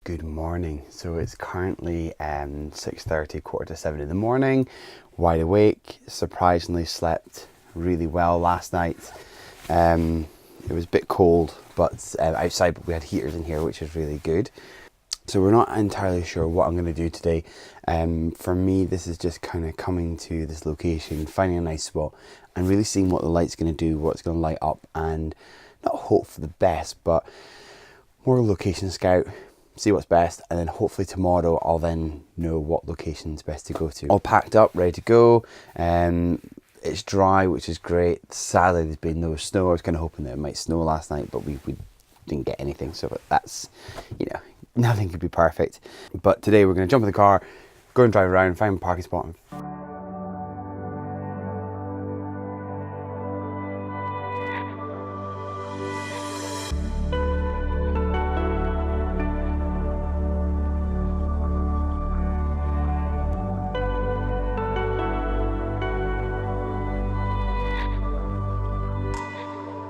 Good morning. So it's currently 6:30, quarter to 7 in the morning. Wide awake. Surprisingly slept really well last night. It was a bit cold, but outside, but we had heaters in here, which is really good. So we're not entirely sure what I'm going to do today. For me, this is just kind of coming to this location, finding a nice spot, and really seeing what the light's going to do, what it's going to light up, and not hope for the best, but more location scout. See what's best, and then hopefully tomorrow I'll then know what location's best to go to. All packed up, ready to go. It's dry, which is great. Sadly, there's been no snow. I was kind of hoping that it might snow last night, but we didn't get anything. So that's, nothing could be perfect. But today we're going to jump in the car, go and drive around, find a parking spot.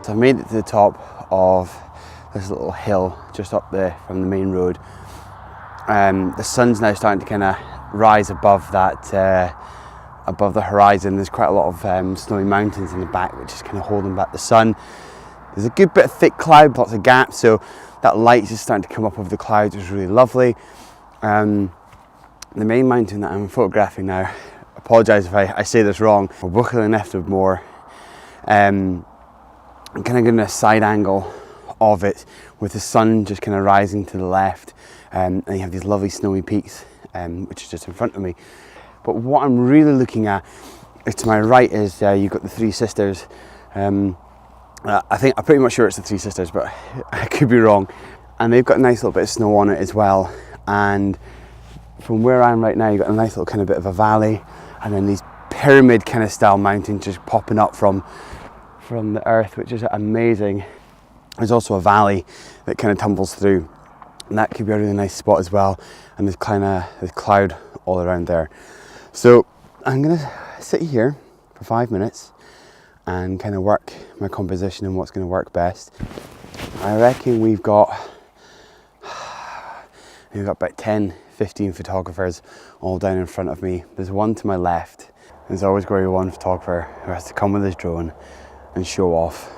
So I've made it to the top of this little hill just up there from the main road. The sun's now starting to kind of rise above that, above the horizon. There's quite a lot of snowy mountains in the back, which is kind of holding back the sun. There's a good bit of thick cloud, lots of gaps, so that light is starting to come up over the clouds, which is really lovely. The main mountain that I'm photographing now, apologise if I say this wrong, we're Buchan and Efta more. I'm kind of getting a side angle of it with the sun just kind of rising to the left, and you have these lovely snowy peaks, which is just in front of me. But what I'm really looking at is to my right is you've got the Three Sisters. I'm pretty much sure it's the Three Sisters, but I could be wrong. And they've got a nice little bit of snow on it as well. And from where I am right now, you've got a nice little kind of bit of a valley, and then these pyramid kind of style mountains just popping up from the earth, which is amazing. There's also a valley that kind of tumbles through, and that could be a really nice spot as well. And there's cloud all around there. So I'm gonna sit here for 5 minutes and kind of work my composition and what's going to work best. I reckon we've got about 10-15 photographers all down in front of me. There's one to my left. There's always going to be one photographer who has to come with his drone and show off.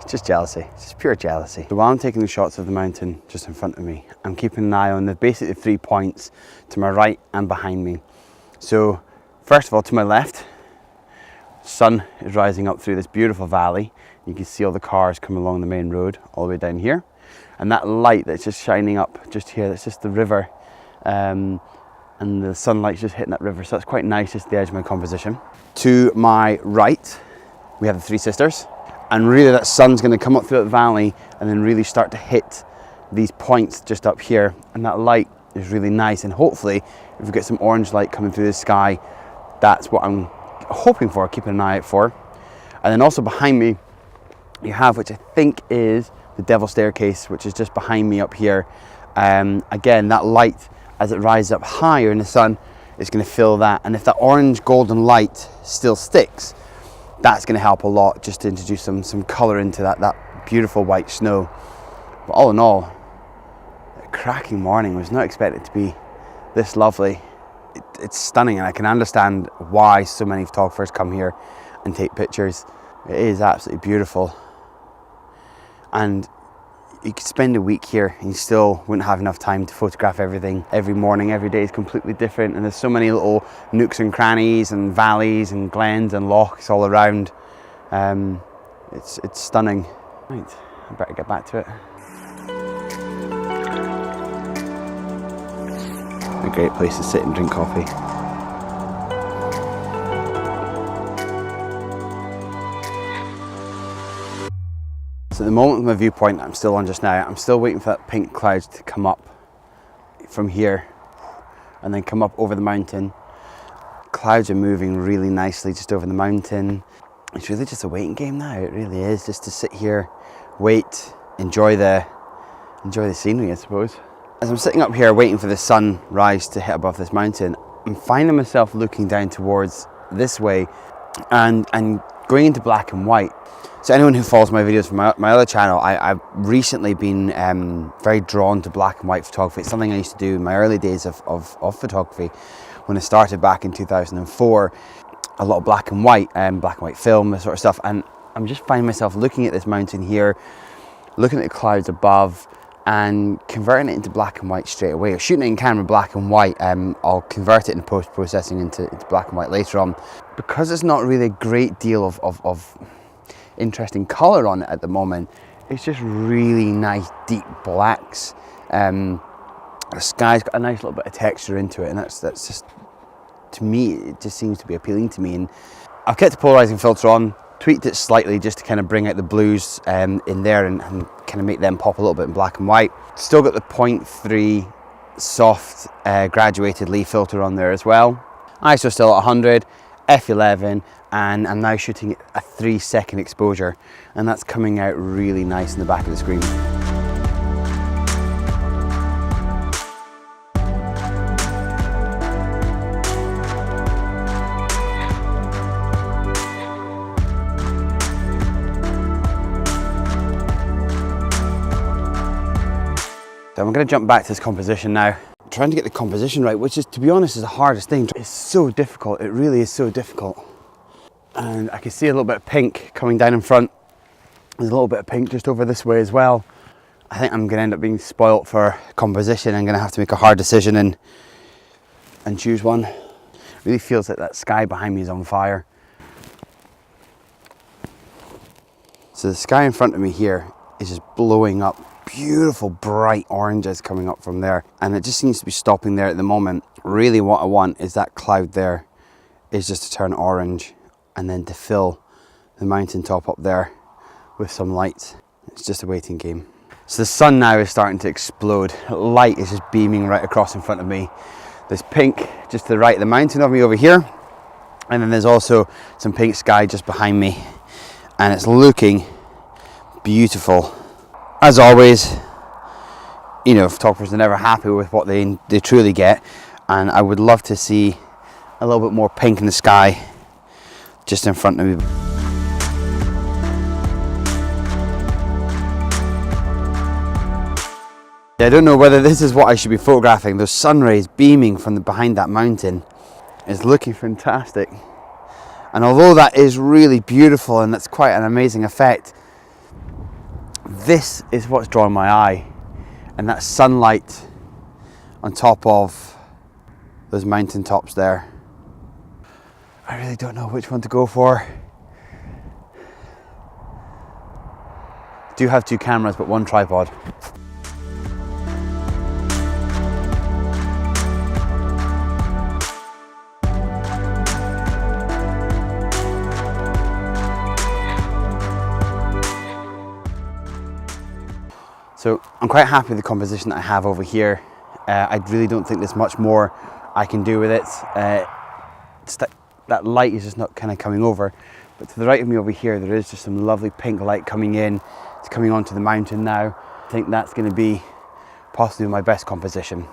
It's just jealousy, it's just pure jealousy. So while I'm taking the shots of the mountain just in front of me, I'm keeping an eye on the basically 3 points to my right and behind me. So first of all, to my left, sun is rising up through this beautiful valley. You can see all the cars coming along the main road all the way down here. And that light that's just shining up just here, that's just the river. And the sunlight's just hitting that river. So that's quite nice, just the edge of my composition. To my right, we have the Three Sisters, and really that sun's going to come up through that valley and then really start to hit these points just up here, and that light is really nice. And hopefully if we get some orange light coming through the sky, that's what I'm hoping for, keeping an eye out for. And then also behind me you have, which I think is the Devil's Staircase, which is just behind me up here. Again, that light as it rises up higher in the sun is going to fill that, and if that orange golden light still sticks, that's going to help a lot, just to introduce some colour into that beautiful white snow. But all in all, a cracking morning. Was not expected to be this lovely. It's stunning, and I can understand why so many photographers come here and take pictures. It is absolutely beautiful, and you could spend a week here and you still wouldn't have enough time to photograph everything. Every morning, every day is completely different, and there's so many little nooks and crannies and valleys and glens and lochs all around. It's stunning. Right, I better get back to it. A great place to sit and drink coffee. So at the moment, my viewpoint I'm still on just now, I'm still waiting for that pink cloud to come up from here and then come up over the mountain. Clouds are moving really nicely just over the mountain. It's really just a waiting game now. It really is, just to sit here, wait, enjoy the scenery, I suppose. As I'm sitting up here waiting for the sunrise to hit above this mountain, I'm finding myself looking down towards this way, and going into black and white. So anyone who follows my videos from my other channel, I've recently been very drawn to black and white photography. It's something I used to do in my early days of photography when I started back in 2004. A lot of black and white film, this sort of stuff. And I'm just finding myself looking at this mountain here, looking at the clouds above, and converting it into black and white straight away. Or shooting it in camera black and white. I'll convert it in post-processing into black and white later on. Because there's not really a great deal of interesting colour on it at the moment, it's just really nice deep blacks. The sky's got a nice little bit of texture into it, and that's just, to me, it just seems to be appealing to me. And I've kept the polarizing filter on, tweaked it slightly just to kind of bring out the blues in there and kind of make them pop a little bit in black and white. Still got the 0.3 soft graduated leaf filter on there as well. ISO still at 100, f11, and I'm now shooting a 3-second exposure, and that's coming out really nice in the back of the screen. So I'm going to jump back to this composition now. I'm trying to get the composition right, which is, to be honest, is the hardest thing. It's so difficult, it really is so difficult. And I can see a little bit of pink coming down in front. There's a little bit of pink just over this way as well. I think I'm going to end up being spoilt for composition. I'm going to have to make a hard decision and choose one. It really feels like that sky behind me is on fire. So the sky in front of me here is just blowing up. Beautiful bright oranges coming up from there, and it just seems to be stopping there at the moment. Really what I want is that cloud there is just to turn orange and then to fill the mountaintop up there with some light. It's just a waiting game. So the sun now is starting to explode. Light is just beaming right across in front of me. There's pink just to the right of the mountain of me over here, and then there's also some pink sky just behind me, and it's looking beautiful. As always, you know, photographers are never happy with what they truly get, and I would love to see a little bit more pink in the sky just in front of me. I don't know whether this is what I should be photographing. Those sun rays beaming from behind that mountain is looking fantastic. And although that is really beautiful and that's quite an amazing effect, this is what's drawing my eye, and that sunlight on top of those mountain tops there. I really don't know which one to go for. I do have 2 cameras but 1 tripod. So I'm quite happy with the composition that I have over here. I really don't think there's much more I can do with it. That light is just not kind of coming over. But to the right of me over here, there is just some lovely pink light coming in. It's coming onto the mountain now. I think that's going to be possibly my best composition.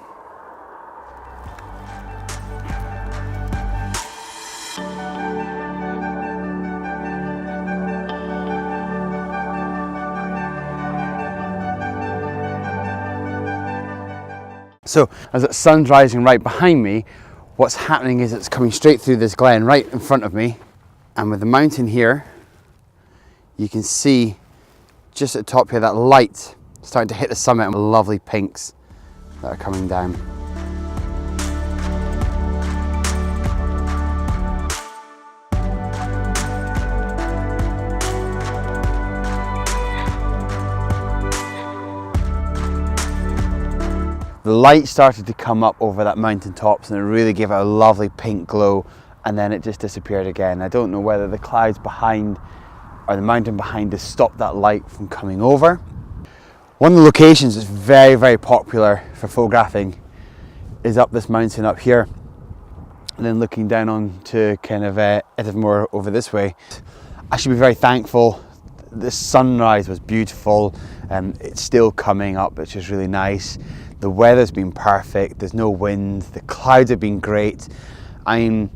So as the sun's rising right behind me, what's happening is it's coming straight through this glen right in front of me, and with the mountain here, you can see just at the top here that light starting to hit the summit and lovely pinks that are coming down. The light started to come up over that mountain tops and it really gave it a lovely pink glow, and then it just disappeared again. I don't know whether the clouds behind or the mountain behind has stopped that light from coming over. One of the locations that's very, very popular for photographing is up this mountain up here, and then looking down on to kind of Edinburgh over this way. I should be very thankful. The sunrise was beautiful, and it's still coming up, which is really nice. The weather's been perfect, there's no wind, the clouds have been great. I'm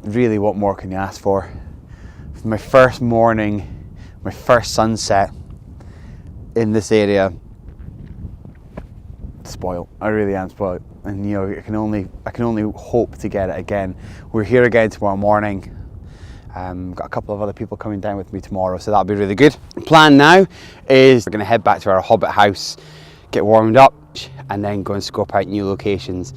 really, what more can you ask for? For my first morning, my first sunset in this area, spoiled. I really am spoiled, and you know, I can only hope to get it again. We're here again tomorrow morning. Got a couple of other people coming down with me tomorrow, so that'll be really good. The plan now is we're going to head back to our Hobbit house, get warmed up, and then go and scope out new locations.